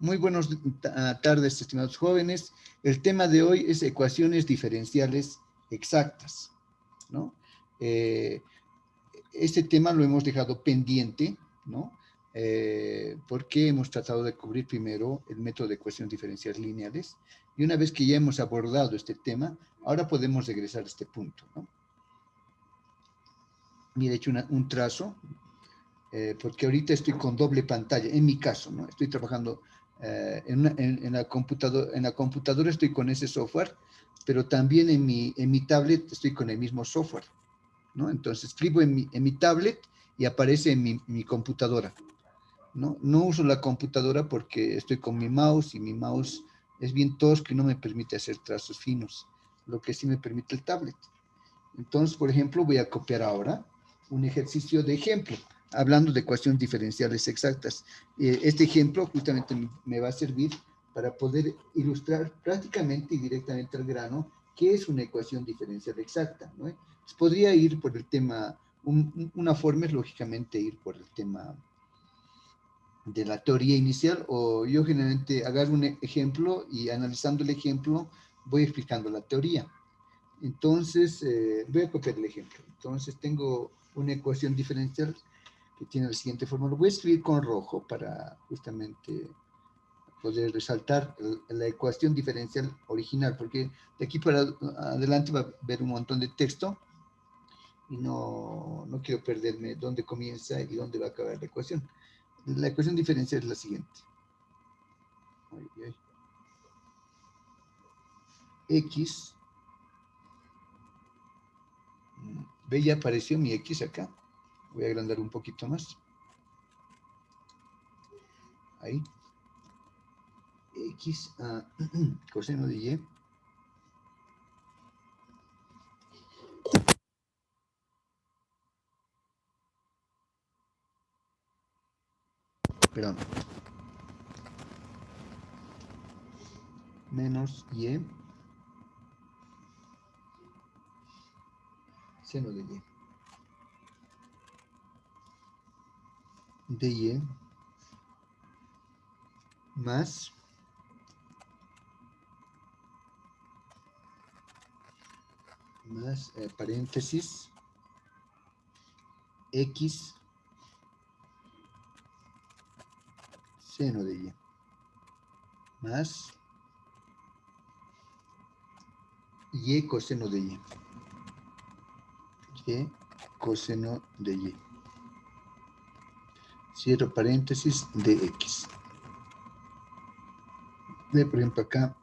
Muy buenas tardes, estimados jóvenes. El tema de hoy es ecuaciones diferenciales exactas, ¿no? Este tema lo hemos dejado pendiente, ¿no? Porque hemos tratado de cubrir primero el método de ecuaciones diferenciales lineales, y una vez que ya hemos abordado este tema, ahora podemos regresar a este punto, ¿no? Mira, he hecho un trazo, porque ahorita estoy con doble pantalla, en mi caso, ¿no? Estoy trabajando en la computadora estoy con ese software, pero también en mi tablet estoy con el mismo software, ¿no? Entonces escribo en mi tablet y aparece en mi computadora, ¿no? No uso la computadora porque estoy con mi mouse y mi mouse es bien tosco y no me permite hacer trazos finos, lo que sí me permite el tablet. Entonces, por ejemplo, voy a copiar ahora un ejercicio de ejemplo, hablando de ecuaciones diferenciales exactas. Este ejemplo justamente me va a servir para poder ilustrar prácticamente y directamente al grano qué es una ecuación diferencial exacta, ¿no? Pues podría ir por el tema, una forma es lógicamente ir por el tema de la teoría inicial, o yo generalmente agarro un ejemplo y analizando el ejemplo voy explicando la teoría. Entonces, voy a copiar el ejemplo. Entonces, tengo una ecuación diferencial que tiene la siguiente forma. Lo voy a escribir con rojo para justamente poder resaltar la ecuación diferencial original, porque de aquí para adelante va a haber un montón de texto y no quiero perderme dónde comienza y dónde va a acabar la ecuación. La ecuación diferencial es la siguiente. X, ve, ya apareció mi X acá. Voy a agrandar un poquito más. Ahí. X a coseno de Y perdón, menos Y seno de Y más paréntesis X seno de Y más Y coseno de Y. Y coseno de Y. Cierro paréntesis de X. Ve, por ejemplo, acá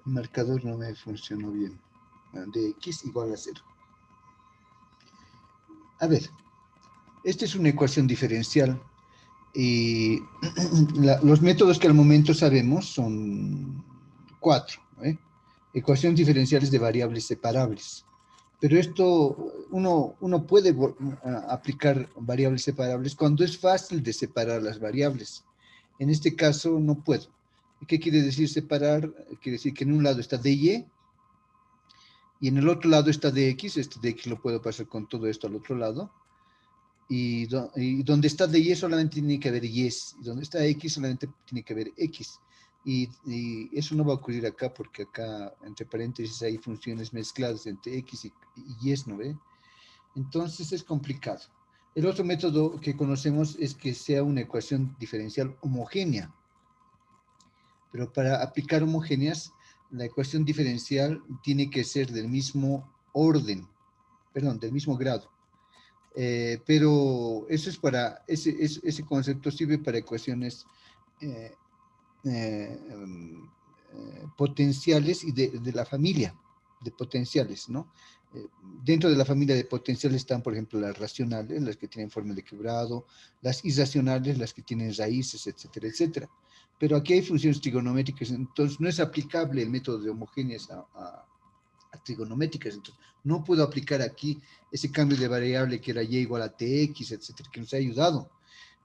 el marcador no me funcionó bien. De X igual a 0. A ver, esta es una ecuación diferencial. Y los métodos que al momento sabemos son 4, ¿eh? Ecuaciones diferenciales de variables separables. Pero esto, uno puede aplicar variables separables cuando es fácil de separar las variables. En este caso no puedo. ¿Qué quiere decir separar? Quiere decir que en un lado está dy y en el otro lado está dx. Este dx lo puedo pasar con todo esto al otro lado. Y donde está dy solamente tiene que haber y, y donde está x solamente tiene que haber x. Y eso no va a ocurrir acá, porque acá, entre paréntesis, hay funciones mezcladas entre x y y, ¿no ve? Entonces es complicado. El otro método que conocemos es que sea una ecuación diferencial homogénea. Pero para aplicar homogéneas, la ecuación diferencial tiene que ser del mismo orden, perdón, del mismo grado. Pero eso es para, ese concepto sirve para ecuaciones potenciales y de la familia de potenciales, ¿no? Dentro de la familia de potenciales están, por ejemplo, las racionales, las que tienen forma de quebrado, las irracionales, las que tienen raíces, etcétera, etcétera. Pero aquí hay funciones trigonométricas, entonces no es aplicable el método de homogéneas a trigonométricas. Entonces, no puedo aplicar aquí ese cambio de variable que era y igual a tx, etcétera, que nos ha ayudado.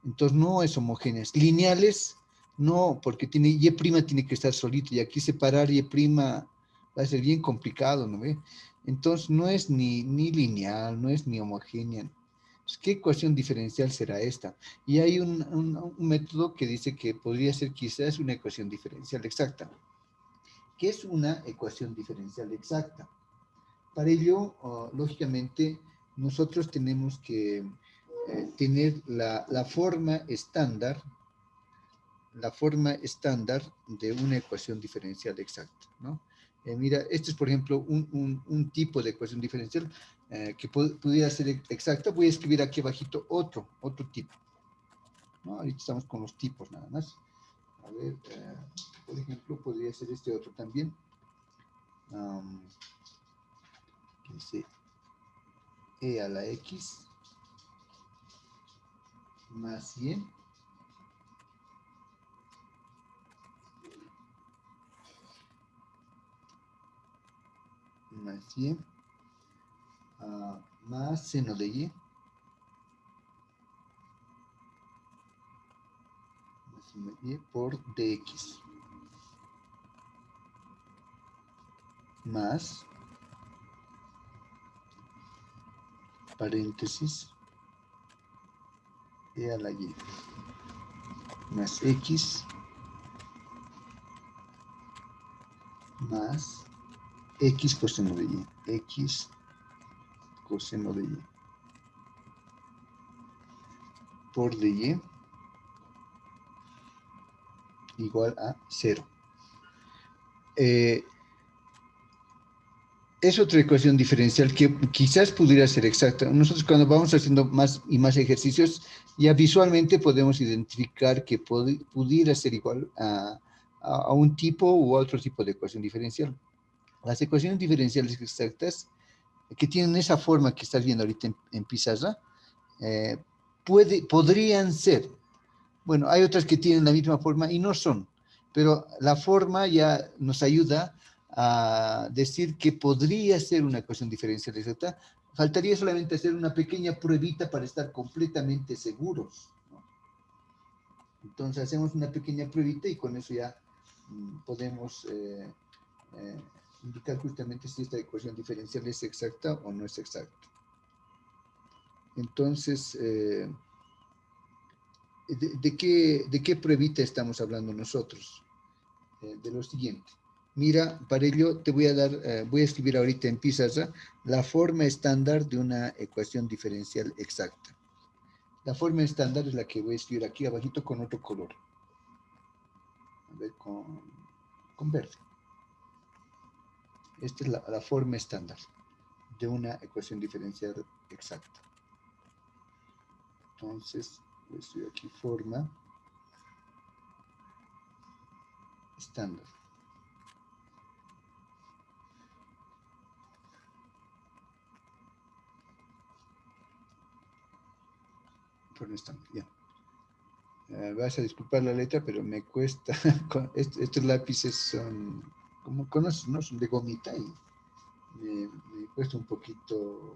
Entonces, no es homogéneas. Lineales, no, porque tiene y' tiene que estar solito, y aquí separar y' va a ser bien complicado, ¿no ve? Entonces, no es ni lineal, no es ni homogénea. ¿Qué ecuación diferencial será esta? Y hay un método que dice que podría ser quizás una ecuación diferencial exacta. ¿Qué es una ecuación diferencial exacta? Para ello, lógicamente, nosotros tenemos que tener la forma estándar de una ecuación diferencial exacta, ¿no? Mira, este es, por ejemplo, un tipo de ecuación diferencial que pudiera ser exacta. Voy a escribir aquí abajito otro tipo, ¿no? Ahorita estamos con los tipos nada más. A ver, por ejemplo, podría ser este otro también. Que dice e a la x más y más y más seno de y más seno de y por dx más paréntesis e a la y más x más x coseno de y, x coseno de y por dy igual a 0. Es otra ecuación diferencial que quizás pudiera ser exacta. Nosotros cuando vamos haciendo más y más ejercicios, ya visualmente podemos identificar que pudiera ser igual a un tipo u otro tipo de ecuación diferencial. Las ecuaciones diferenciales exactas que tienen esa forma que estás viendo ahorita en pizarra, podrían ser. Bueno, hay otras que tienen la misma forma y no son, pero la forma ya nos ayuda a decir que podría ser una ecuación diferencial exacta. Faltaría solamente hacer una pequeña pruebita para estar completamente seguros, ¿no? Entonces hacemos una pequeña pruebita y con eso ya podemos indicar justamente si esta ecuación diferencial es exacta o no es exacta. Entonces, ¿de qué pruebita estamos hablando nosotros? De lo siguiente. Mira, para ello te voy a dar, voy a escribir ahorita en pizarra la forma estándar de una ecuación diferencial exacta. La forma estándar es la que voy a escribir aquí abajito con otro color. A ver, con verde. Esta es la forma estándar de una ecuación diferencial exacta. Entonces, voy a escribir aquí forma estándar. Forma estándar, ya. Vas a disculpar la letra, pero me cuesta. Estos lápices son, como conoces, ¿no? Son de gomita y me cuesta un poquito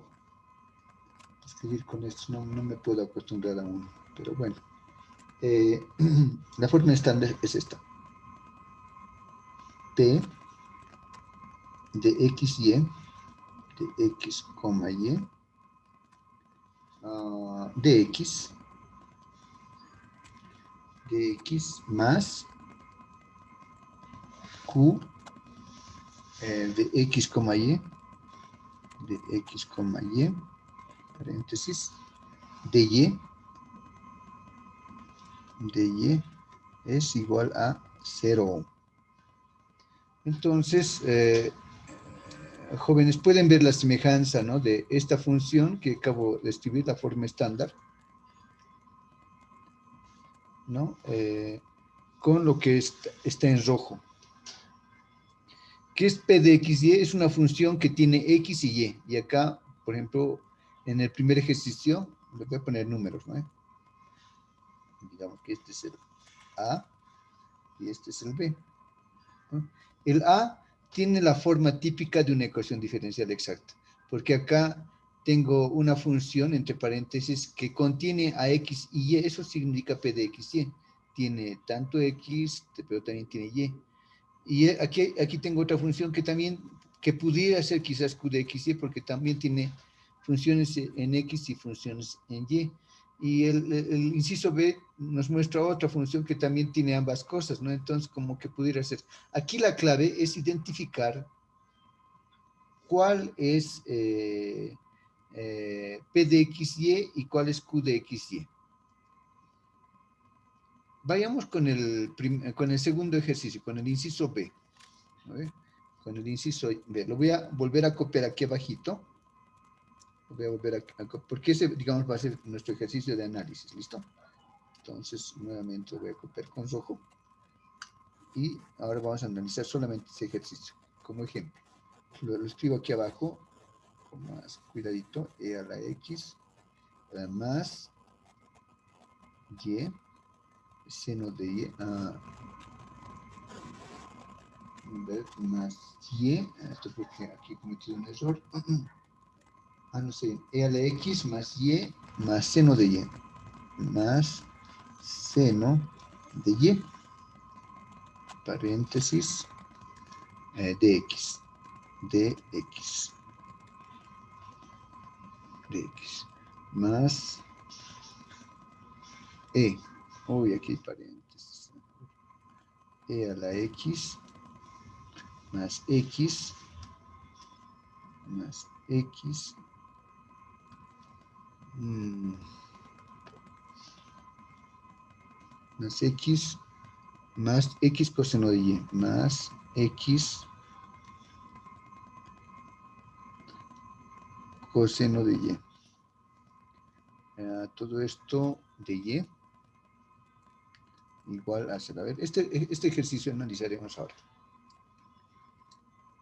escribir con estos. No me puedo acostumbrar aún, pero bueno. La forma estándar es esta. P de xy, de x, y, de x más q de x, y, de x, y, paréntesis, de y es igual a 0. Entonces, jóvenes, pueden ver la semejanza, ¿no?, de esta función que acabo de escribir, la forma estándar, ¿no? Con lo que está en rojo. ¿Qué es p de x, y? Es una función que tiene x y y. Y acá, por ejemplo, en el primer ejercicio, le voy a poner números, ¿no? Digamos que este es el a y este es el b, ¿no? El a tiene la forma típica de una ecuación diferencial exacta, porque acá tengo una función, entre paréntesis, que contiene a x y y. Eso significa p de x, y. Tiene tanto x, pero también tiene y. Y aquí tengo otra función que también, que pudiera ser quizás q de x, y, porque también tiene funciones en X y funciones en Y. Y el inciso B nos muestra otra función que también tiene ambas cosas, ¿no? Entonces, como que pudiera ser. Aquí la clave es identificar cuál es P de XY y cuál es Q de XY. Vayamos con el segundo ejercicio, con el inciso B. Con el inciso B. Lo voy a volver a copiar aquí abajito. Lo voy a volver a copiar, porque ese, digamos, va a ser nuestro ejercicio de análisis. ¿Listo? Entonces, nuevamente lo voy a copiar con rojo. Y ahora vamos a analizar solamente ese ejercicio, como ejemplo. Lo escribo aquí abajo, con más cuidadito, E a la X, más Y, seno de Y, más Y, esto es porque aquí he cometido un error, no sé, E a la X más Y, más seno de Y, más seno de Y, paréntesis, dx, dx, dx, más E, uy, aquí hay paréntesis, E a la X, más X, más X, más X, más X coseno de Y, más X coseno de Y. Todo esto de Y igual a ser, a ver, este ejercicio analizaremos ahora.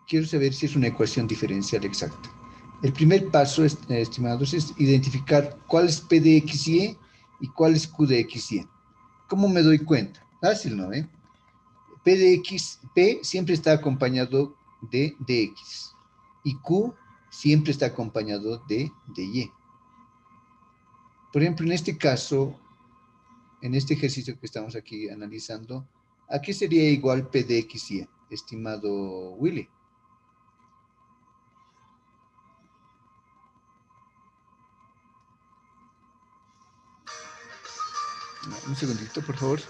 Quiero saber si es una ecuación diferencial exacta. El primer paso, estimados, es identificar cuál es P de XY y cuál es Q de XY. ¿Cómo me doy cuenta? Fácil, ¿no? P de X, P siempre está acompañado de dx y Q siempre está acompañado de Y. Por ejemplo, en este caso, en este ejercicio que estamos aquí analizando, ¿a qué sería igual P de XY, estimado Willy? Un segundito, por favor.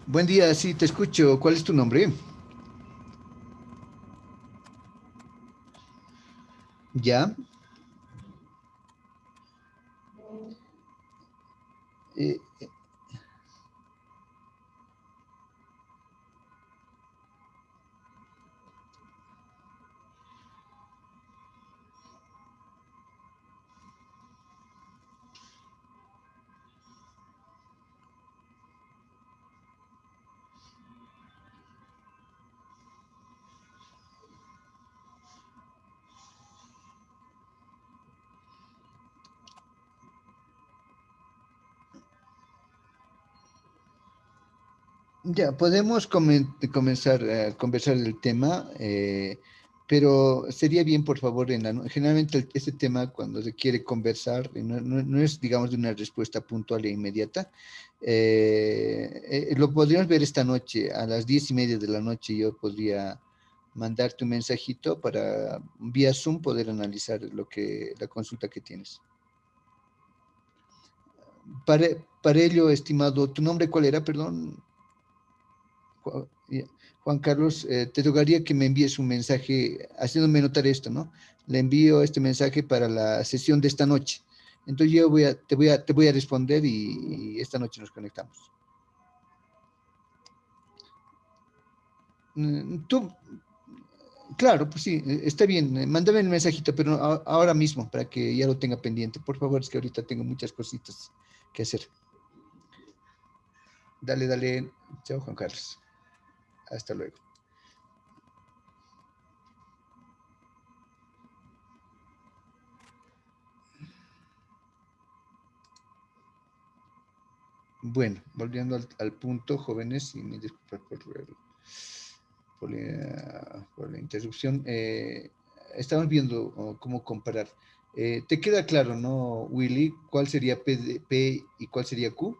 Buen día, sí, te escucho. ¿Cuál es tu nombre? ¿Ya? Eh, ya, podemos comenzar a conversar del tema, pero sería bien, por favor, generalmente este tema, cuando se quiere conversar, no es, digamos, de una respuesta puntual e inmediata. Lo podríamos ver esta noche, a las 10:30 de la noche. Yo podría mandarte un mensajito para, vía Zoom, poder analizar la consulta que tienes. Para, para ello, estimado, ¿tu nombre cuál era? Perdón. Juan Carlos, te tocaría que me envíes un mensaje haciéndome notar esto, ¿no? Le envío este mensaje para la sesión de esta noche. Entonces yo te voy a responder y esta noche nos conectamos. Tú, claro, pues sí, está bien. Mándame el mensajito, pero ahora mismo, para que ya lo tenga pendiente. Por favor, es que ahorita tengo muchas cositas que hacer. Dale, dale. Chao, Juan Carlos. Hasta luego. Bueno, volviendo al punto, jóvenes, y me disculpo por la interrupción. Estamos viendo cómo comparar. ¿Te queda claro, no, Willy, cuál sería P y cuál sería Q?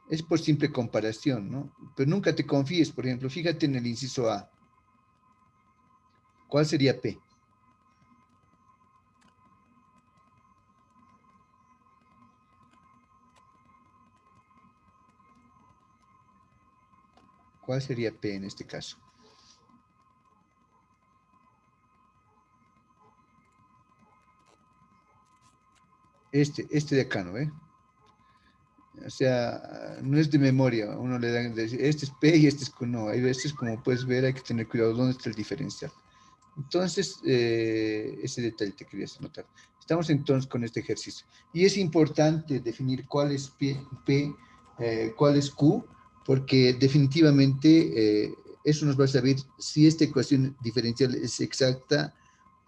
Es por simple comparación, ¿no? Pero nunca te confíes, por ejemplo, fíjate en el inciso A. ¿Cuál sería P? ¿Cuál sería P en este caso? Este de acá, ¿no ve? O sea, no es de memoria, uno le da, este es P y este es Q, no, hay veces, como puedes ver, hay que tener cuidado dónde está el diferencial. Entonces, ese detalle te quería notar. Estamos entonces con este ejercicio. Y es importante definir cuál es P, cuál es Q, porque definitivamente eso nos va a saber si esta ecuación diferencial es exacta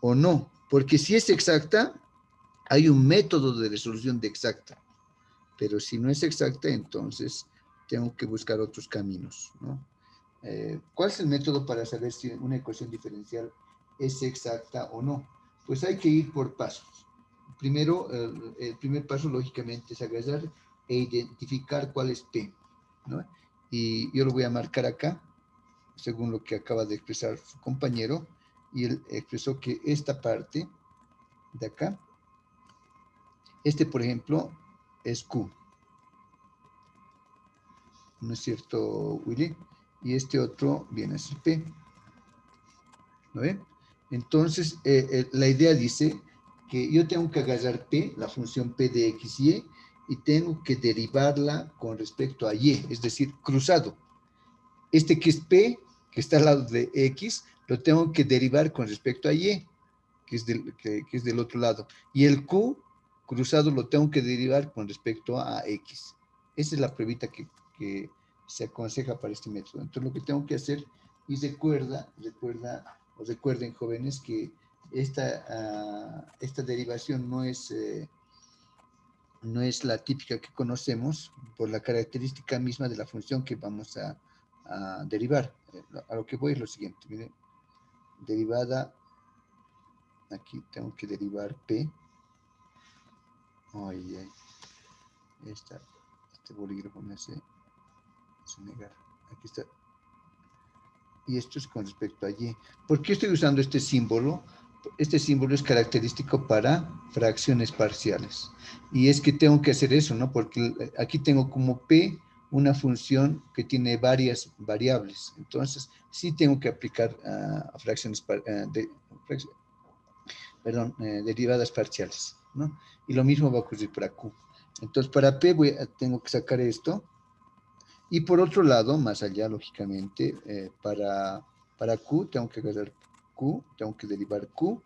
o no. Porque si es exacta, hay un método de resolución de exacta. Pero si no es exacta, entonces tengo que buscar otros caminos, ¿no? ¿Cuál es el método para saber si una ecuación diferencial es exacta o no? Pues hay que ir por pasos. Primero, el primer paso, lógicamente, es agarrar e identificar cuál es P, ¿no? Y yo lo voy a marcar acá, según lo que acaba de expresar su compañero, y él expresó que esta parte de acá, por ejemplo, es Q, ¿no es cierto, Willy? Y este otro viene a ser P, ¿no ve? Entonces, la idea dice que yo tengo que agarrar P, la función P de X y y tengo que derivarla con respecto a Y, es decir, cruzado. Este que es P, que está al lado de X, lo tengo que derivar con respecto a Y, que es del otro lado. Y el Q cruzado lo tengo que derivar con respecto a X. Esa es la pruebita que se aconseja para este método. Entonces lo que tengo que hacer, y recuerden jóvenes que esta derivación no es la típica que conocemos por la característica misma de la función que vamos a derivar. A lo que voy es lo siguiente, miren, derivada, aquí tengo que derivar P. Ay, ay, este bolígrafo me hace negar. Aquí está. Y esto es con respecto a Y. ¿Por qué estoy usando este símbolo? Este símbolo es característico para fracciones parciales. Y es que tengo que hacer eso, ¿no? Porque aquí tengo como P una función que tiene varias variables. Entonces, sí tengo que aplicar fracciones, derivadas parciales, ¿no? Y lo mismo va a ocurrir para Q. Entonces, para P tengo que sacar esto. Y por otro lado, más allá, lógicamente, para Q, tengo que agarrar Q, tengo que derivar Q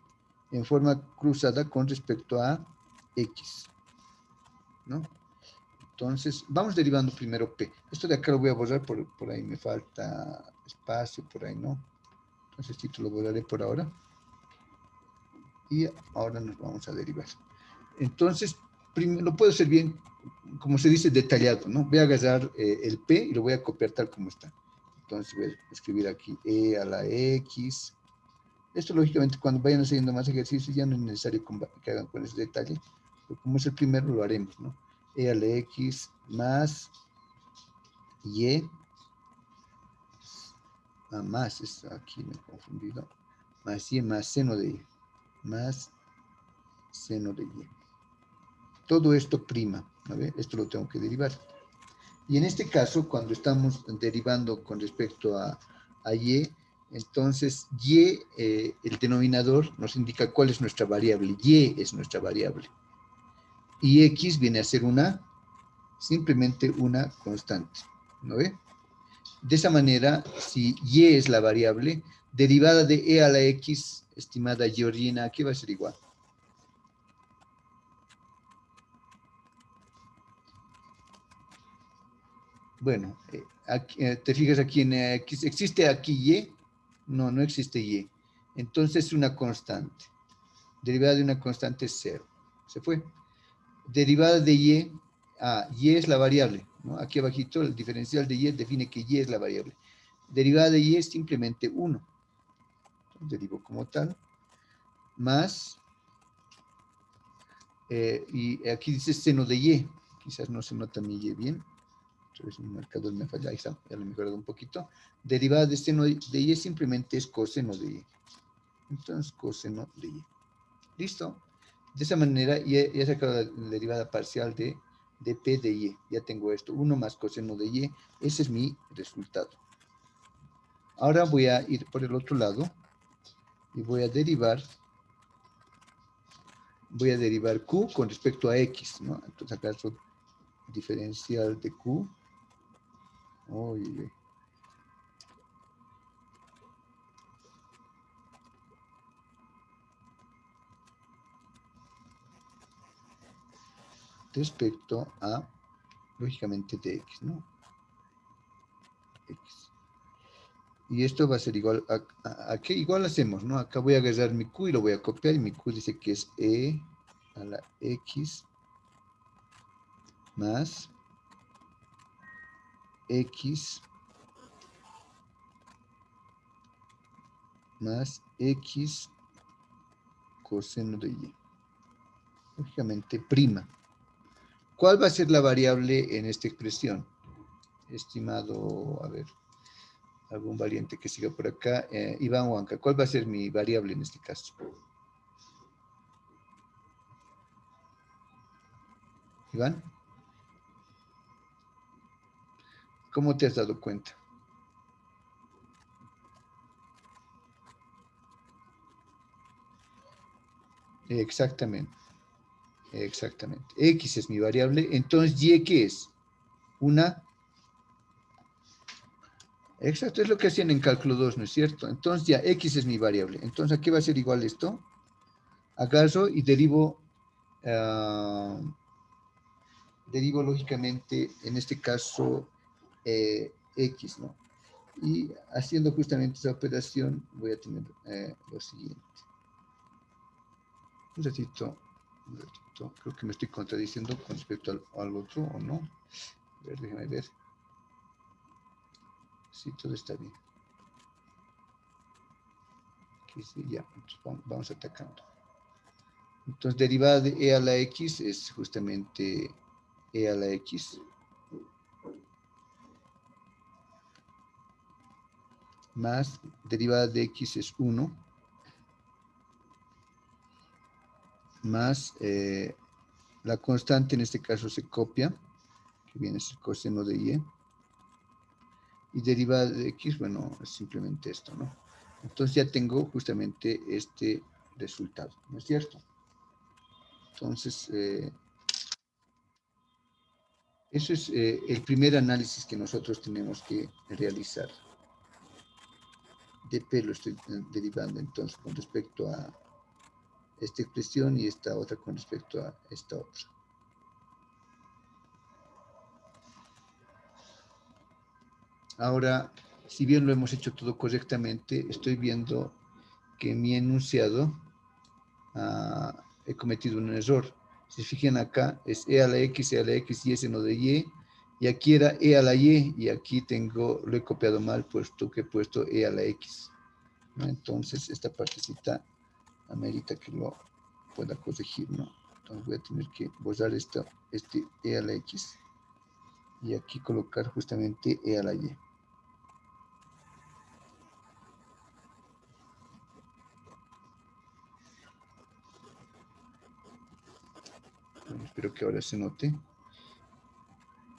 en forma cruzada con respecto a X, ¿no? Entonces, vamos derivando primero P. Esto de acá lo voy a borrar, por ahí me falta espacio, por ahí no. Entonces, esto lo borraré por ahora. Y ahora nos vamos a derivar. Entonces, lo puedo hacer bien, como se dice, detallado, ¿no? Voy a agarrar el P y lo voy a copiar tal como está. Entonces voy a escribir aquí E a la X. Esto, lógicamente, cuando vayan haciendo más ejercicios, ya no es necesario que hagan con ese detalle. Pero como es el primero, lo haremos, ¿no? E a la X más Y. Más, aquí me he confundido. Más Y más seno de Y. Más seno de Y. Todo esto prima, ¿no ve? Esto lo tengo que derivar. Y en este caso, cuando estamos derivando con respecto a Y, entonces Y, el denominador, nos indica cuál es nuestra variable. Y es nuestra variable. Y X viene a ser simplemente una constante. ¿No ve? De esa manera, si Y es la variable, derivada de E a la X, estimada Georgina, ¿qué va a ser igual? Bueno, te fijas aquí en X, ¿existe aquí Y? No, no existe Y. Entonces es una constante. Derivada de una constante es 0. Se fue. Derivada de Y, Y es la variable, ¿no? Aquí abajito el diferencial de Y define que Y es la variable. Derivada de Y es simplemente 1. Entonces, derivo como tal. más, y aquí dice seno de y, quizás no se nota mi y bien, entonces mi marcador me falla, ahí está, ya lo he mejorado un poquito. Derivada de seno de y simplemente es coseno de y, entonces coseno de y, listo. De esa manera ya he sacado la derivada parcial de p de y, ya tengo esto, 1 más coseno de y, ese es mi resultado. Ahora voy a ir por el otro lado y voy a derivar Q con respecto a X, ¿no? Entonces acá es diferencial de Q. Uy. Respecto a, lógicamente, de X, ¿no? X. Y esto va a ser igual a ¿qué? Igual hacemos, ¿no? Acá voy a agarrar mi Q y lo voy a copiar, y mi Q dice que es E a la X más X más X coseno de Y. Lógicamente, prima. ¿Cuál va a ser la variable en esta expresión? Estimado, a ver, algún variante que siga por acá. Iván Huanca, ¿cuál va a ser mi variable en este caso? Iván, ¿cómo te has dado cuenta? Exactamente, exactamente. X es mi variable, entonces Y, ¿qué es? Una. Exacto, es lo que hacían en cálculo 2, ¿no es cierto? Entonces ya X es mi variable. Entonces, ¿a qué va a ser igual esto? Agarro y derivo, lógicamente, en este caso, X, ¿no? Y haciendo justamente esa operación, voy a tener lo siguiente. Un ratito, creo que me estoy contradiciendo con respecto al otro, ¿o no? A ver, déjame ver. Sí, todo está bien. Aquí sí, ya, entonces vamos atacando. Entonces, derivada de e a la x es justamente e a la x más derivada de x es 1 más la constante en este caso se copia, que viene a ser coseno de y derivada de x, bueno, es simplemente esto, ¿no? Entonces ya tengo justamente este resultado, ¿no es cierto? Entonces, eso es el primer análisis que nosotros tenemos que realizar. De P lo estoy derivando entonces con respecto a esta expresión y esta otra con respecto a esta otra. Ahora, si bien lo hemos hecho todo correctamente, estoy viendo que en mi enunciado he cometido un error. Si se fijan acá, es e a la x y es seno de y aquí era e a la y aquí lo he copiado mal, puesto que he puesto e a la x, ¿no? Entonces, esta partecita amerita que lo pueda corregir, ¿no? Entonces voy a tener que borrar este e a la x y aquí colocar justamente e a la y. Bueno, espero que ahora se note.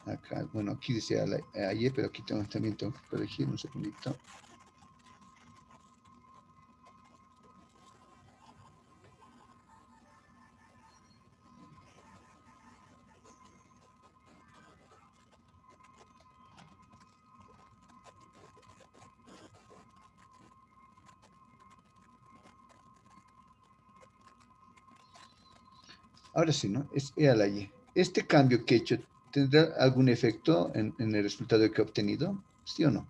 Acá, bueno, aquí dice a y, pero aquí también tengo que corregir un segundito. Ahora sí, ¿no? Es e a la y. ¿Este cambio que he hecho tendrá algún efecto en el resultado que he obtenido? ¿Sí o no?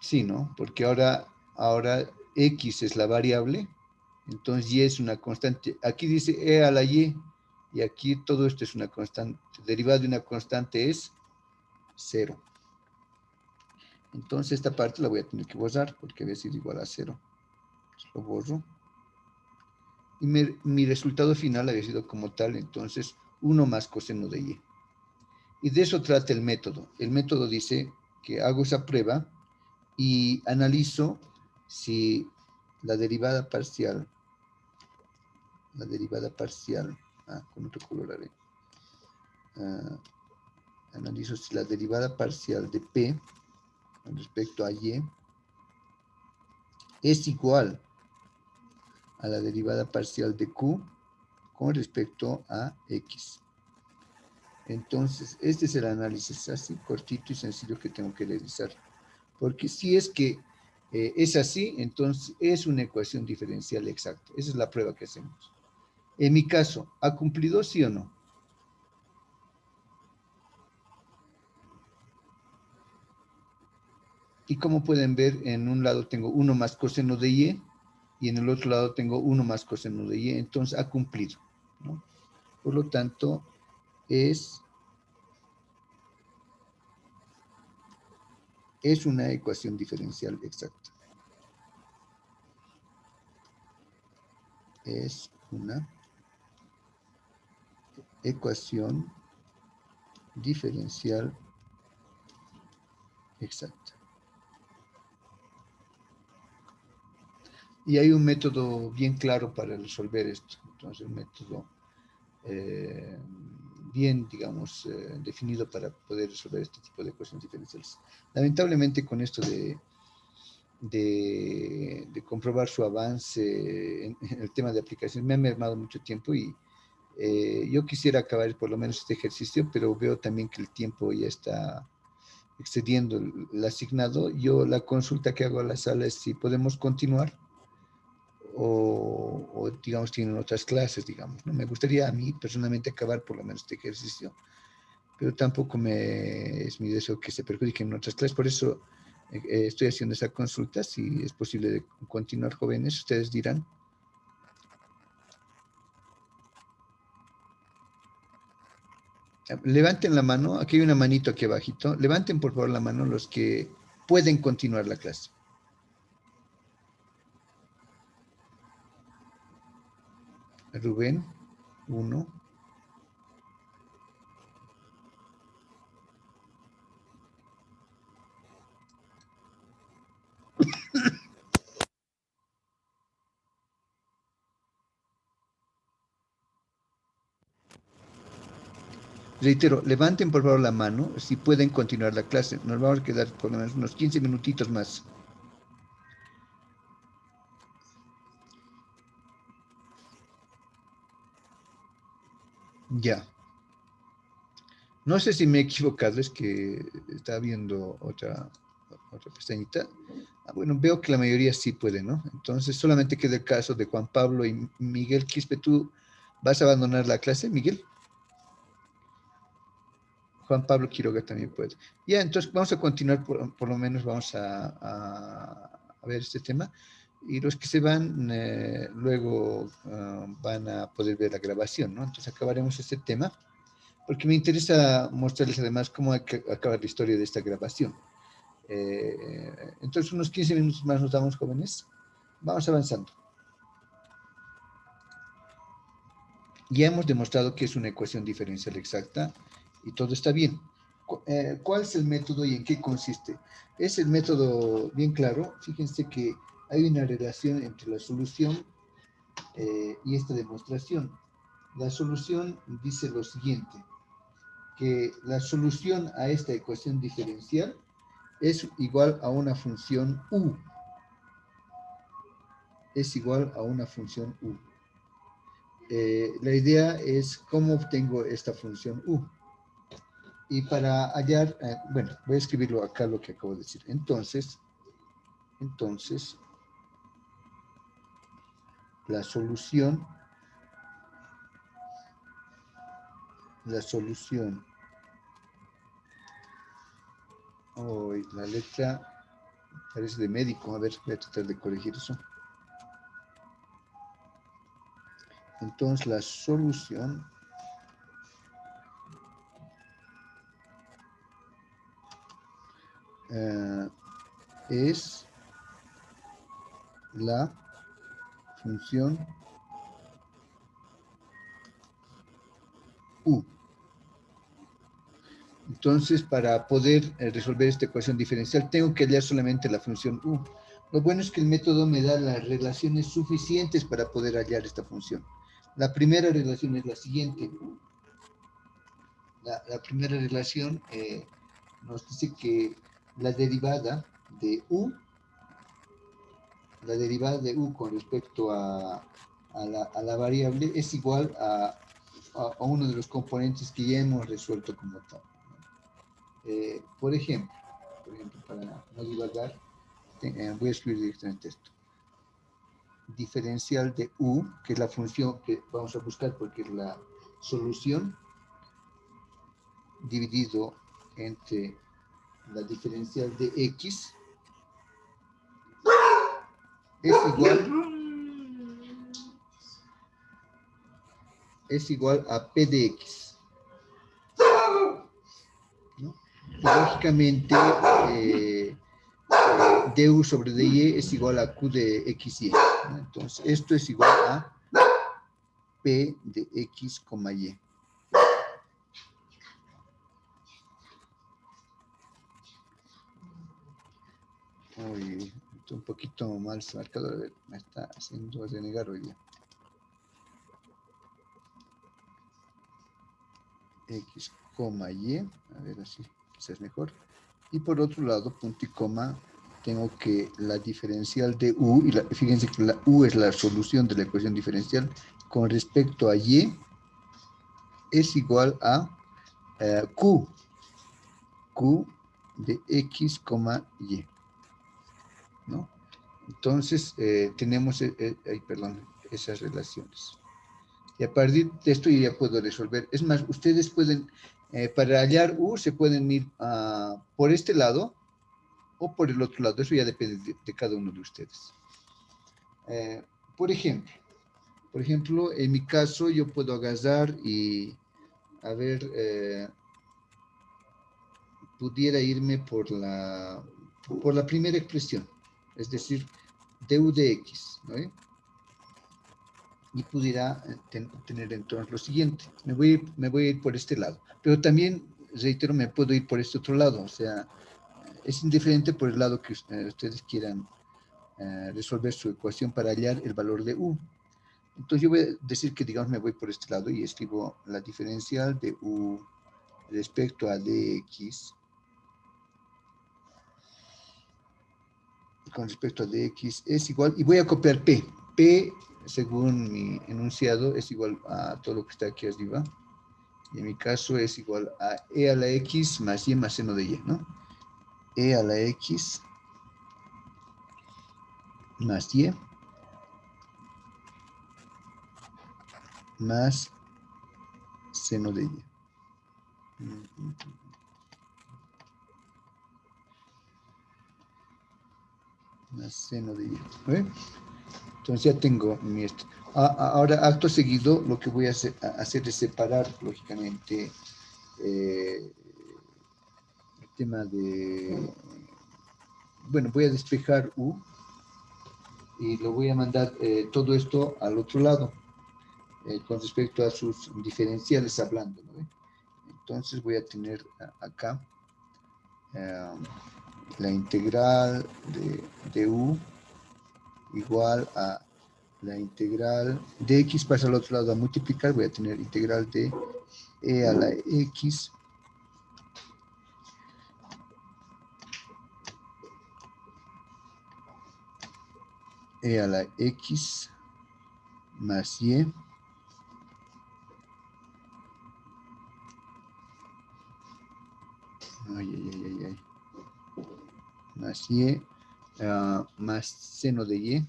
Sí, ¿no? Porque ahora x es la variable, entonces y es una constante. Aquí dice e a la y aquí todo esto es una constante. Derivada de una constante es 0. Entonces esta parte la voy a tener que borrar porque va a ser igual a 0. Lo borro. Y mi resultado final había sido como tal, entonces 1 más coseno de y. Y de eso trata el método. El método dice que hago esa prueba y analizo si la derivada parcial, con otro color haré, analizo si la derivada parcial de P con respecto a Y es igual a la derivada parcial de Q con respecto a X. Entonces, este es el análisis así cortito y sencillo que tengo que realizar. Porque si es que es así, entonces es una ecuación diferencial exacta. Esa es la prueba que hacemos. En mi caso, ¿ha cumplido sí o no? Y como pueden ver, en un lado tengo 1 más coseno de y en el otro lado tengo 1 más coseno de y. Entonces ha cumplido, ¿no? Por lo tanto, es una ecuación diferencial exacta. Es una ecuación diferencial exacta. Y hay un método bien claro para resolver esto. Entonces, un método bien, digamos, definido para poder resolver este tipo de ecuaciones diferenciales. Lamentablemente, con esto de comprobar su avance en el tema de aplicación, me ha mermado mucho tiempo y yo quisiera acabar por lo menos este ejercicio, pero veo también que el tiempo ya está excediendo el asignado. Yo la consulta que hago a la sala es si podemos continuar o digamos tienen otras clases, digamos, ¿no? Me gustaría a mí personalmente acabar por lo menos este ejercicio, pero tampoco es mi deseo que se perjudiquen otras clases, por eso estoy haciendo esa consulta, si es posible de continuar, jóvenes, ustedes dirán. Levanten la mano, aquí hay una manito aquí abajito, levanten por favor la mano los que pueden continuar la clase. Rubén, 1. Reitero, levanten por favor la mano si pueden continuar la clase. Nos vamos a quedar por lo menos unos 15 minutitos más. Ya. No sé si me he equivocado, es que estaba viendo otra pestañita. Bueno, veo que la mayoría sí puede, ¿no? Entonces, solamente queda el caso de Juan Pablo y Miguel Quispe. ¿Tú vas a abandonar la clase, Miguel? Juan Pablo Quiroga también puede. Ya, entonces vamos a continuar, por lo menos vamos a ver este tema. Y los que se van, luego van a poder ver la grabación, ¿no? Entonces acabaremos este tema, porque me interesa mostrarles además cómo acaba la historia de esta grabación. Entonces, unos 15 minutos más nos damos, jóvenes. Vamos avanzando. Ya hemos demostrado que es una ecuación diferencial exacta y todo está bien. ¿Cuál es el método y en qué consiste? Es el método bien claro. Fíjense que hay una relación entre la solución y esta demostración. La solución dice lo siguiente, que la solución a esta ecuación diferencial es igual a una función u. Es igual a una función u. La idea es cómo obtengo esta función u. Y para hallar, bueno, voy a escribirlo acá lo que acabo de decir. Entonces, la solución oh, la letra parece de médico, a ver, voy a tratar de corregir eso. Entonces, la solución es la función u. Entonces, para poder resolver esta ecuación diferencial, tengo que hallar solamente la función u. Lo bueno es que el método me da las relaciones suficientes para poder hallar esta función. La primera relación es la siguiente. La primera relación nos dice que la derivada de u con respecto a la variable es igual a uno de los componentes que ya hemos resuelto como tal. Por ejemplo, para no divagar, voy a escribir directamente esto. Diferencial de u, que es la función que vamos a buscar porque es la solución, dividido entre la diferencial de x, es igual a p de x, ¿no? Y lógicamente du sobre dy es igual a q de xy, ¿no? Entonces esto es igual a p de x, y. Uy, estoy un poquito mal marcado, a ver, me está haciendo renegar hoy día. X, y, a ver, así quizás mejor. Y por otro lado, punto y coma, tengo que la diferencial de u, y fíjense que la u es la solución de la ecuación diferencial, con respecto a y, es igual a q de x, y, ¿no? Entonces, tenemos, esas relaciones. Y a partir de esto yo ya puedo resolver. Es más, ustedes pueden, para hallar u, se pueden ir por este lado o por el otro lado. Eso ya depende de cada uno de ustedes. Por ejemplo, en mi caso yo puedo agarrar y, a ver, pudiera irme por la primera expresión, es decir, du de x, ¿no? Y pudiera tener entonces lo siguiente. Me voy a ir por este lado. Pero también, reitero, me puedo ir por este otro lado. O sea, es indiferente por el lado que ustedes quieran resolver su ecuación para hallar el valor de u. Entonces yo voy a decir que, digamos, me voy por este lado y escribo la diferencial de u respecto a dx. Con respecto a dx es igual, y voy a copiar p. P, según mi enunciado, es igual a todo lo que está aquí arriba. Y en mi caso es igual a e a la x más y más seno de y, ¿no? E a la x más y más seno de y. Más seno de y. ¿Ve? Entonces ya tengo mi esto. Ahora, acto seguido, lo que voy a hacer es separar, lógicamente, el tema de... Bueno, voy a despejar u y lo voy a mandar todo esto al otro lado, con respecto a sus diferenciales hablando, ¿no? Entonces voy a tener acá la integral de u igual a la integral de x, pasa al otro lado a multiplicar, voy a tener integral de e a la x a la x más y más y más seno de y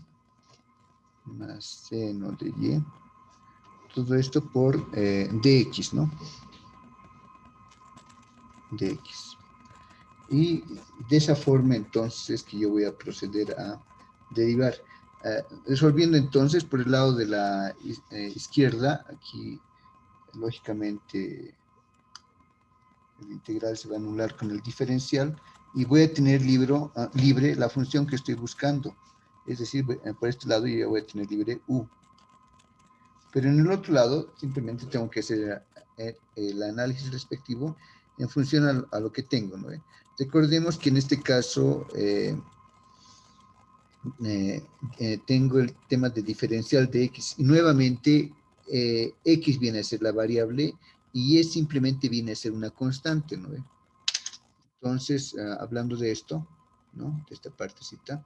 más seno de y, todo esto por dx, ¿no? Dx. Y de esa forma entonces es que yo voy a proceder a derivar. Resolviendo entonces por el lado de la izquierda, aquí lógicamente el integral se va a anular con el diferencial y voy a tener libre la función que estoy buscando. Es decir, por este lado yo voy a tener libre U. Pero en el otro lado, simplemente tengo que hacer el análisis respectivo en función a lo que tengo, ¿no? Recordemos que en este caso tengo el tema de diferencial de X. Y nuevamente, X viene a ser la variable y Y simplemente viene a ser una constante, ¿no? Entonces, hablando de esto, ¿no? De esta partecita,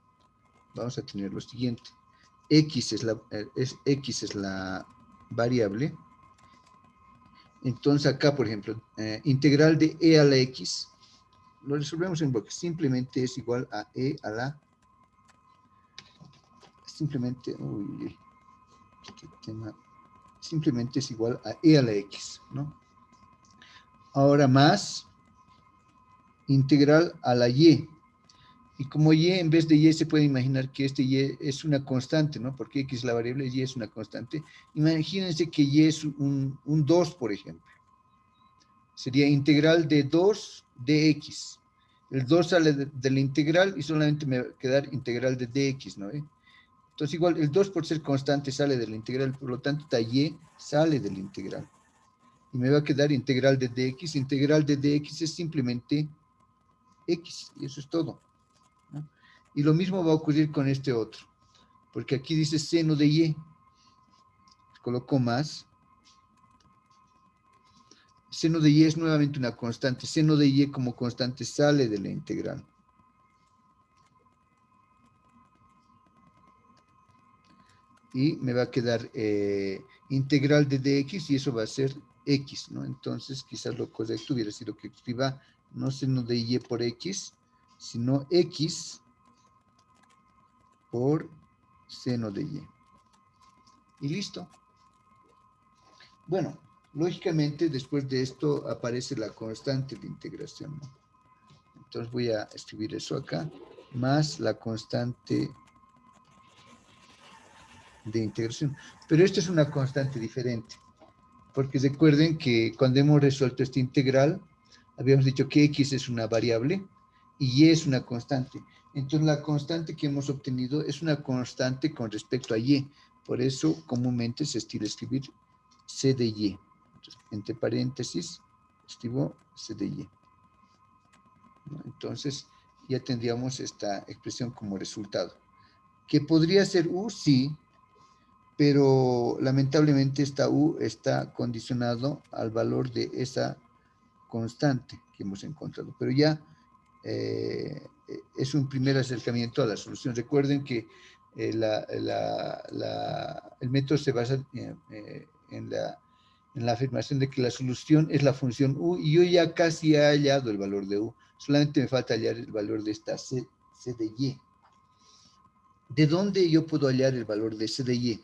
vamos a tener lo siguiente. X es la variable. Entonces acá, por ejemplo, integral de e a la x, lo resolvemos en bloques. Simplemente es igual a e a la, simplemente, este tema, simplemente es igual a e a la x, ¿no? Ahora más integral a la y. Y como y, en vez de y, se puede imaginar que este y es una constante, ¿no? Porque x es la variable, y es una constante. Imagínense que y es un 2, por ejemplo. Sería integral de 2 de x. El 2 sale de la integral y solamente me va a quedar integral de dx, ¿no? Entonces igual el 2 por ser constante sale de la integral, por lo tanto esta y sale de la integral. Y me va a quedar integral de dx. Integral de dx es simplemente x, y eso es todo, ¿no? Y lo mismo va a ocurrir con este otro, porque aquí dice seno de y. Coloco más. Seno de y es nuevamente una constante. Seno de y como constante sale de la integral. Y me va a quedar integral de dx y eso va a ser x, ¿no? Entonces quizás lo correcto hubiera sido que escriba no seno de y por x, sino x por seno de y. Y listo. Bueno, lógicamente después de esto aparece la constante de integración, ¿no? Entonces voy a escribir eso acá, más la constante de integración. Pero esto es una constante diferente, porque recuerden que cuando hemos resuelto esta integral, habíamos dicho que x es una variable y y es una constante. Entonces la constante que hemos obtenido es una constante con respecto a y. Por eso comúnmente se estila escribir c de y. Entonces, entre paréntesis, escribo c de y. Entonces ya tendríamos esta expresión como resultado. ¿Que podría ser u? Sí, pero lamentablemente esta u está condicionado al valor de esa constante que hemos encontrado. Pero ya es un primer acercamiento a la solución. Recuerden que el método se basa en la afirmación de que la solución es la función u y yo ya casi he hallado el valor de u. Solamente me falta hallar el valor de esta c de y. ¿De dónde yo puedo hallar el valor de c de y?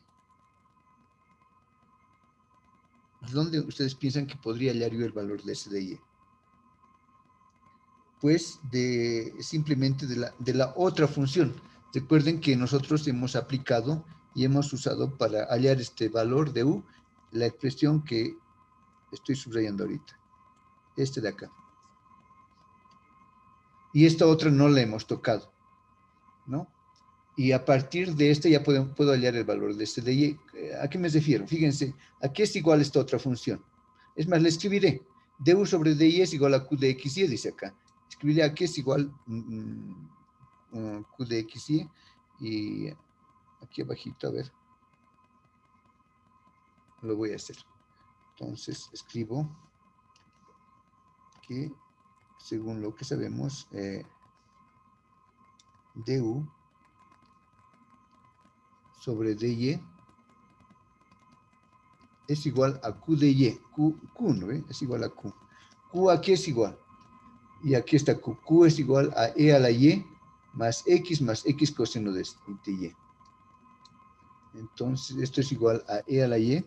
¿De dónde ustedes piensan que podría hallar yo el valor de c de y? Pues simplemente de la otra función. Recuerden que nosotros hemos aplicado y hemos usado para hallar este valor de u la expresión que estoy subrayando ahorita. Este de acá. Y esta otra no la hemos tocado, ¿no? Y a partir de esta ya puedo hallar el valor de este de y. ¿A qué me refiero? Fíjense, ¿a qué es igual esta otra función? Es más, le escribiré. Du sobre dy es igual a q de xy, dice acá. Escribiré a qué es igual q de xy. Y aquí abajito, a ver. Lo voy a hacer. Entonces, escribo que, según lo que sabemos, du sobre dy es igual a q de y. Q, ¿no? Es igual a q. Q aquí es igual. Y aquí está q. Q es igual a e a la y más x coseno de y. Entonces, esto es igual a e a la y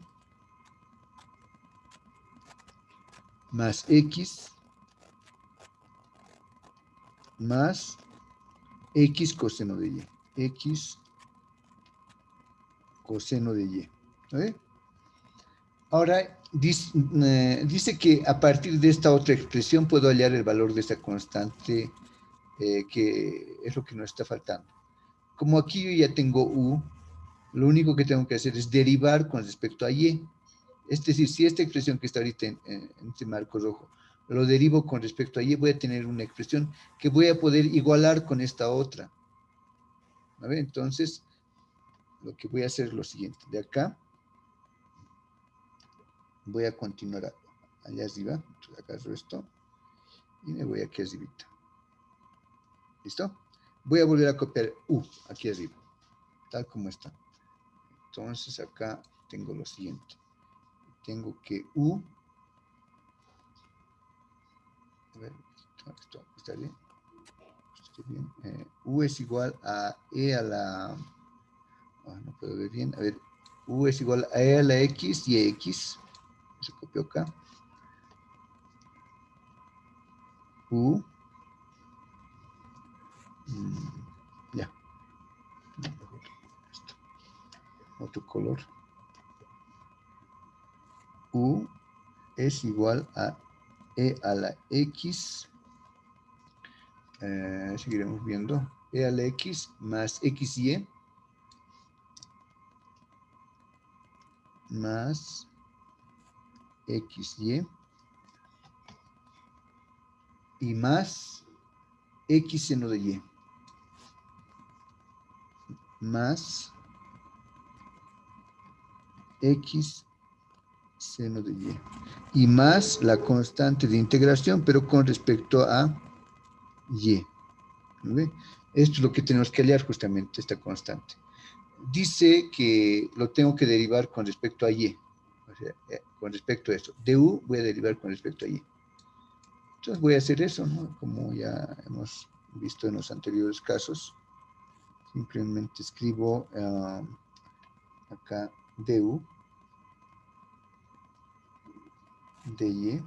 más x más x coseno de y. X coseno de y. ¿Ve? Ahora, dice que a partir de esta otra expresión puedo hallar el valor de esta constante, que es lo que nos está faltando. Como aquí yo ya tengo u, lo único que tengo que hacer es derivar con respecto a y. Es decir, si esta expresión que está ahorita en este marco rojo, lo derivo con respecto a y, voy a tener una expresión que voy a poder igualar con esta otra. ¿A ver? Entonces, lo que voy a hacer es lo siguiente. De acá, voy a continuar allá arriba. Entonces, agarro esto y me voy aquí arribita. ¿Listo? Voy a volver a copiar u aquí arriba, tal como está. Entonces, acá tengo lo siguiente. Tengo que u, a ver, esto está bien. U es igual a e a la, no puedo ver bien, a ver, u es igual a e a la x y x, se copió acá, u, ya, otro color, u es igual a e a la x, seguiremos viendo, e a la x más xy, más xy, y más x seno de y, más x seno de y más la constante de integración, pero con respecto a y. ¿Ve? Esto es lo que tenemos que hallar justamente, esta constante. Dice que lo tengo que derivar con respecto a y. O sea, con respecto a esto. De u voy a derivar con respecto a y. Entonces voy a hacer eso, ¿no? Como ya hemos visto en los anteriores casos. Simplemente escribo acá du de y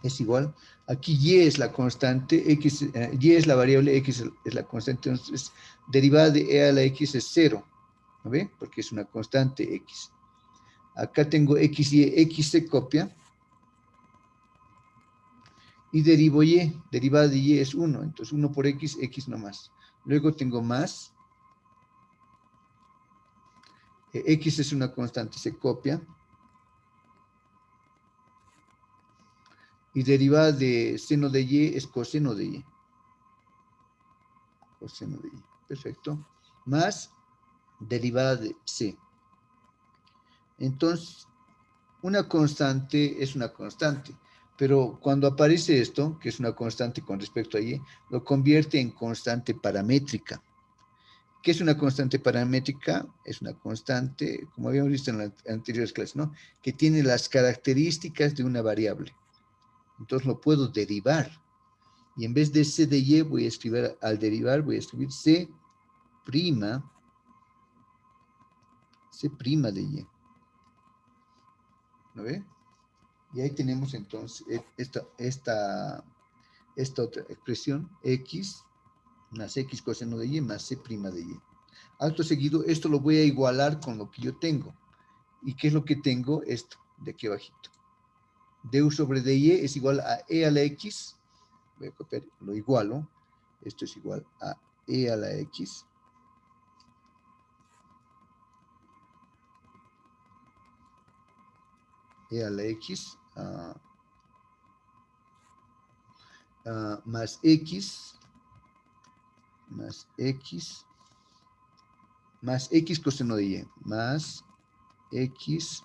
es igual, aquí y es la constante, x, y es la variable, x es la constante, entonces derivada de e a la x es 0, ¿no ve? Porque es una constante x. Acá tengo x y x se copia, y derivo y, derivada de y es 1, entonces 1 por x, x nomás. Luego tengo más, x es una constante, se copia, y derivada de seno de y es coseno de y. Coseno de y, perfecto. Más derivada de c. Entonces, una constante es una constante, pero cuando aparece esto, que es una constante con respecto a y, lo convierte en constante paramétrica. ¿Qué es una constante paramétrica? Es una constante, como habíamos visto en las anteriores clases, ¿no? Que tiene las características de una variable. Entonces lo puedo derivar. Y en vez de c de y, voy a escribir, al derivar, voy a escribir c' de y. ¿No ve? Y ahí tenemos entonces esta otra expresión, x más x coseno de y más c' de y. Acto seguido, esto lo voy a igualar con lo que yo tengo. ¿Y qué es lo que tengo? Esto, de aquí abajito. Du sobre dy es igual a e a la x. Voy a copiar, lo igualo. Esto es igual a e a la x. E a la x más x más x coseno de y, más x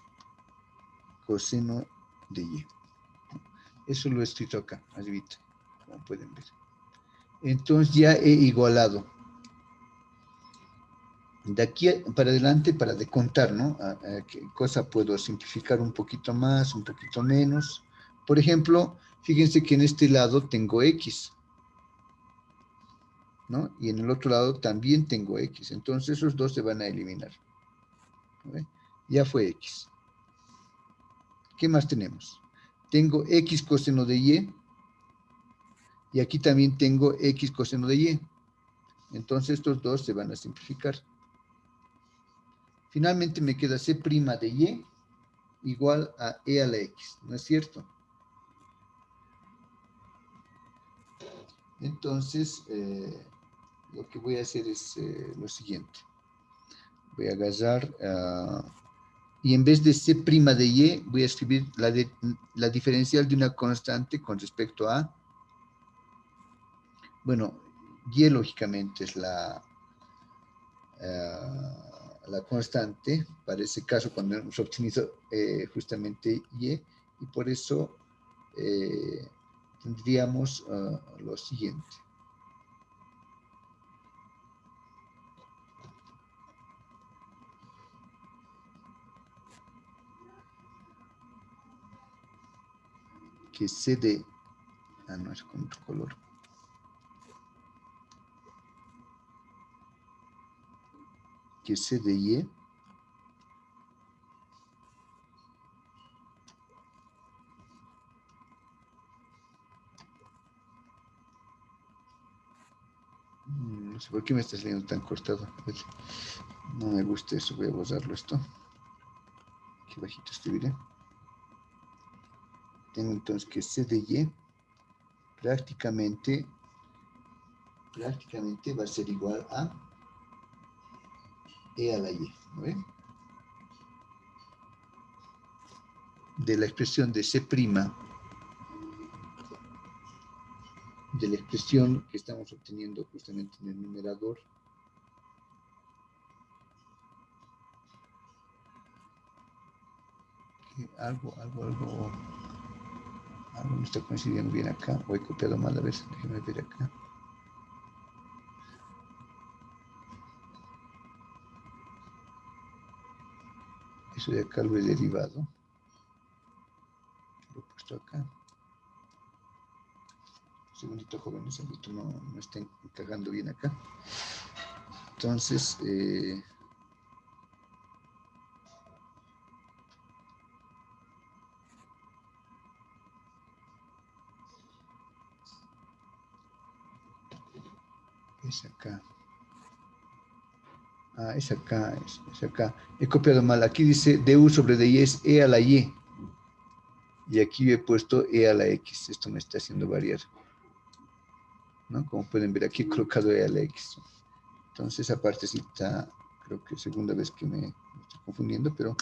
coseno de y. Eso lo he escrito acá, arribita, como pueden ver. Entonces ya he igualado. De aquí para adelante, para de contar, ¿no? ¿Qué cosa puedo simplificar un poquito más, un poquito menos? Por ejemplo, fíjense que en este lado tengo x, ¿no? Y en el otro lado también tengo x. Entonces esos dos se van a eliminar. ¿No? Ya fue x. ¿Qué más tenemos? Tengo x coseno de y aquí también tengo x coseno de y. Entonces estos dos se van a simplificar. Finalmente me queda c' de y igual a e a la x, ¿no es cierto? Entonces, lo que voy a hacer es lo siguiente. Voy a agarrar, y en vez de C' de Y, voy a escribir la diferencial de una constante con respecto a, bueno, Y lógicamente es la constante, para ese caso cuando hemos obtenido justamente Y, y por eso tendríamos lo siguiente. Que C de, no es con otro color. Que C de Y no sé por qué me está saliendo tan cortado. No me gusta eso, voy a borrarlo esto. Aquí bajito escribiré. Tengo entonces que C de Y prácticamente va a ser igual a E a la Y, ¿no ven? De la expresión de C', de la expresión que estamos obteniendo justamente en el numerador, que algo no está coincidiendo bien acá, o he copiado mal, a ver, déjenme ver acá. Eso de acá lo he derivado. Lo he puesto acá. Un segundito, jóvenes, esto no está encajando bien acá. Entonces, es acá. Es acá, es acá. He copiado mal. Aquí dice du sobre dy es e a la y. Y aquí he puesto e a la x. Esto me está haciendo variar, ¿no? Como pueden ver, aquí he colocado e a la x. Entonces, esa partecita, creo que es segunda vez que me estoy confundiendo, pero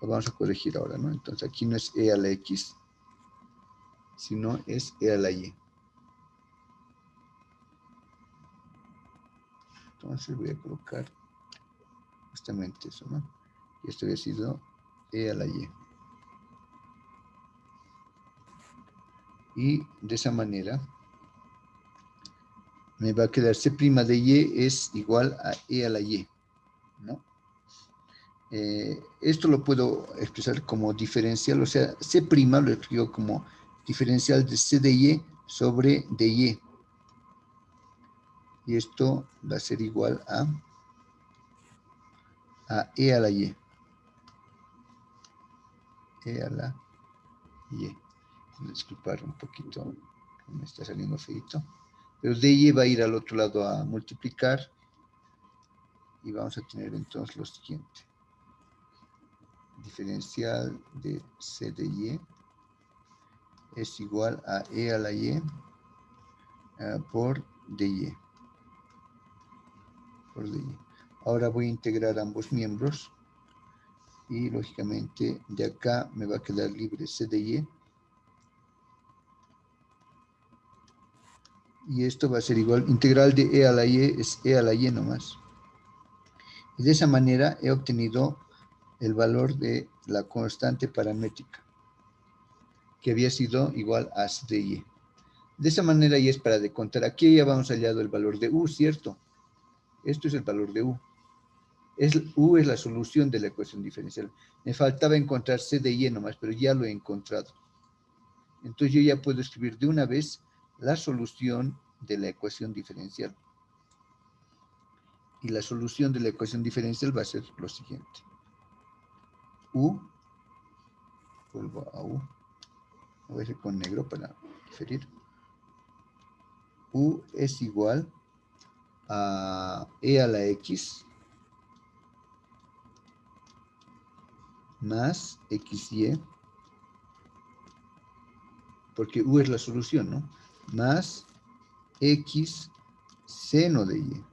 lo vamos a corregir ahora, ¿no? Entonces, aquí no es e a la x, sino es e a la y. Entonces, voy a colocar justamente eso, ¿no? Y esto había sido e a la y. Y de esa manera me va a quedar C' de Y es igual a E a la Y, ¿no? Esto lo puedo expresar como diferencial, o sea, C' lo escribo como diferencial de C de Y sobre de Y. Y esto va a ser igual a E a la Y. E a la Y. Disculpar un poquito, me está saliendo feito. Pero de Y va a ir al otro lado a multiplicar. Y vamos a tener entonces lo siguiente. Diferencial de C de Y es igual a E a la Y por dy. Por dy. Ahora voy a integrar ambos miembros y lógicamente de acá me va a quedar libre C de Y. Y esto va a ser igual, integral de E a la Y es E a la Y nomás. Y de esa manera he obtenido el valor de la constante paramétrica, que había sido igual a C de Y. De esa manera ya es para decontar. Aquí ya vamos hallado el valor de U, ¿cierto? Esto es el valor de U. U es la solución de la ecuación diferencial. Me faltaba encontrar C de Y nomás, pero ya lo he encontrado. Entonces yo ya puedo escribir de una vez la solución de la ecuación diferencial. Y la solución de la ecuación diferencial va a ser lo siguiente. U, vuelvo a U, voy a hacer con negro para diferir. U es igual a E a la X más XY, porque U es la solución, ¿no? Más X seno de Y.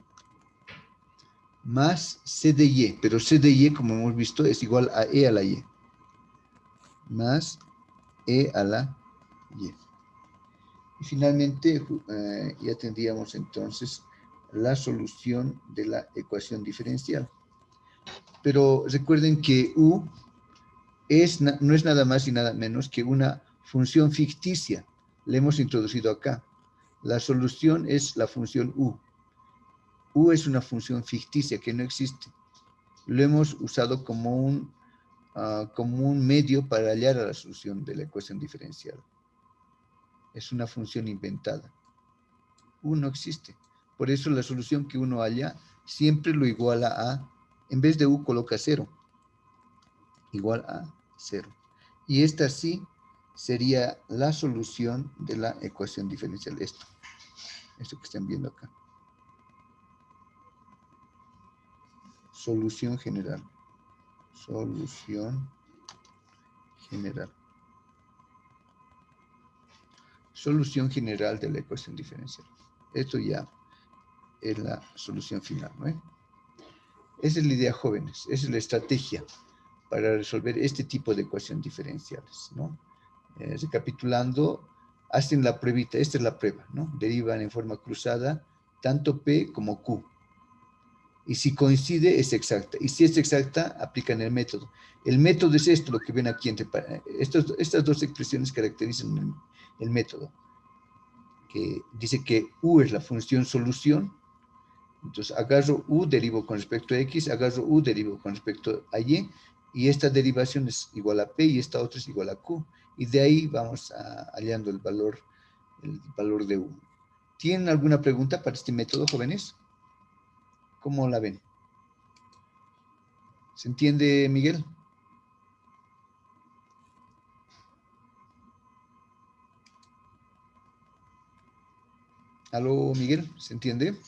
más C de Y, pero C de Y, como hemos visto, es igual a E a la Y, más E a la Y. Y finalmente, ya tendríamos entonces la solución de la ecuación diferencial. Pero recuerden que U no es nada más y nada menos que una función ficticia. La hemos introducido acá. La solución es la función U. U es una función ficticia que no existe. Lo hemos usado como un medio para hallar a la solución de la ecuación diferencial. Es una función inventada. U no existe. Por eso la solución que uno halla siempre lo iguala a, en vez de U coloca 0, igual a 0. Y esta sí sería la solución de la ecuación diferencial. Esto que están viendo acá. Solución general. Solución general. Solución general de la ecuación diferencial. Esto ya es la solución final, ¿no? Esa es la idea, jóvenes. Esa es la estrategia para resolver este tipo de ecuaciones diferenciales, ¿no? Recapitulando, hacen la pruebita, esta es la prueba, ¿no? Derivan en forma cruzada tanto P como Q. Y si coincide, es exacta. Y si es exacta, aplican el método. El método es esto, lo que ven aquí. Estas dos expresiones caracterizan el método. Que dice que U es la función solución. Entonces, agarro U, derivo con respecto a X, agarro U, derivo con respecto a Y, y esta derivación es igual a P y esta otra es igual a Q. Y de ahí vamos hallando el valor de U. ¿Tienen alguna pregunta para este método, jóvenes? ¿Cómo la ven? ¿Se entiende, Miguel? ¿Aló, Miguel? ¿Se entiende?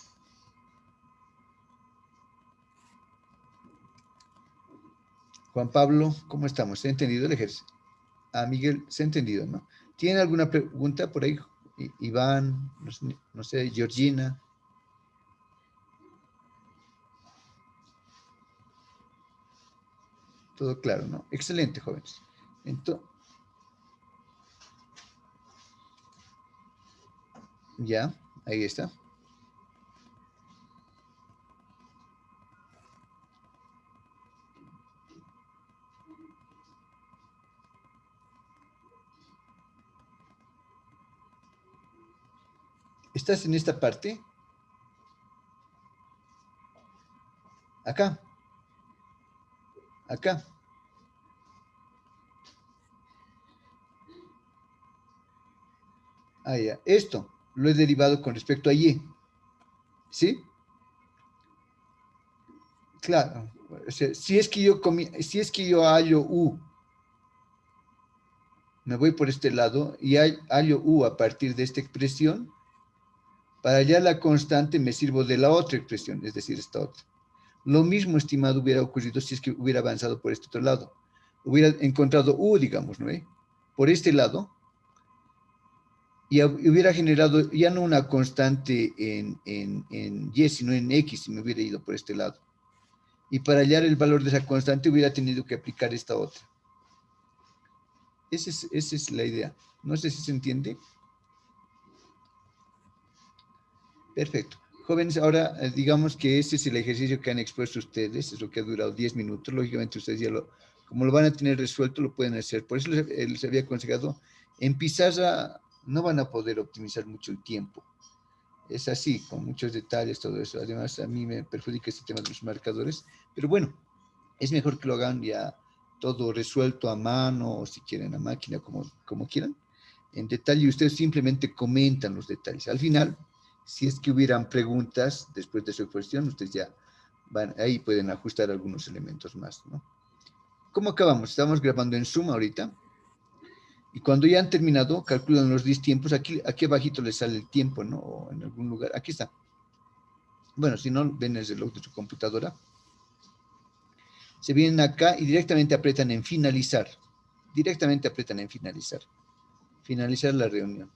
Juan Pablo, ¿cómo estamos? ¿Se ha entendido el ejercicio? Ah, Miguel, se ha entendido, ¿no? ¿Tienen alguna pregunta por ahí? Iván, no sé, Georgina. Todo claro, ¿no? Excelente, jóvenes. Entonces, ya, ahí está. ¿Estás en esta parte? Acá. Acá. Ah, ya. Esto lo he derivado con respecto a Y. ¿Sí? Claro. O sea, si es que yo hallo U, me voy por este lado y hallo U a partir de esta expresión, para hallar la constante me sirvo de la otra expresión, es decir, esta otra. Lo mismo, estimado, hubiera ocurrido si es que hubiera avanzado por este otro lado. Hubiera encontrado U, digamos, ¿no? Por este lado, y hubiera generado ya no una constante en Y, sino en X, si me hubiera ido por este lado. Y para hallar el valor de esa constante hubiera tenido que aplicar esta otra. Esa es la idea. No sé si se entiende. Perfecto. Jóvenes, ahora digamos que este es el ejercicio que han expuesto ustedes, es lo que ha durado 10 minutos. Lógicamente ustedes ya como lo van a tener resuelto, lo pueden hacer. Por eso les había aconsejado, en pizarra no van a poder optimizar mucho el tiempo. Es así, con muchos detalles, todo eso. Además, a mí me perjudica este tema de los marcadores. Pero bueno, es mejor que lo hagan ya todo resuelto a mano o si quieren a máquina, como quieran. En detalle, ustedes simplemente comentan los detalles. Al final, si es que hubieran preguntas después de su exposición, ustedes ya ahí pueden ajustar algunos elementos más, ¿no? ¿Cómo acabamos? Estamos grabando en Zoom ahorita. Y cuando ya han terminado, calculan los 10 tiempos. Aquí abajito les sale el tiempo, ¿no? O en algún lugar. Aquí está. Bueno, si no, ven el reloj de su computadora. Se vienen acá y directamente apretan en finalizar. Directamente apretan en finalizar. Finalizar la reunión.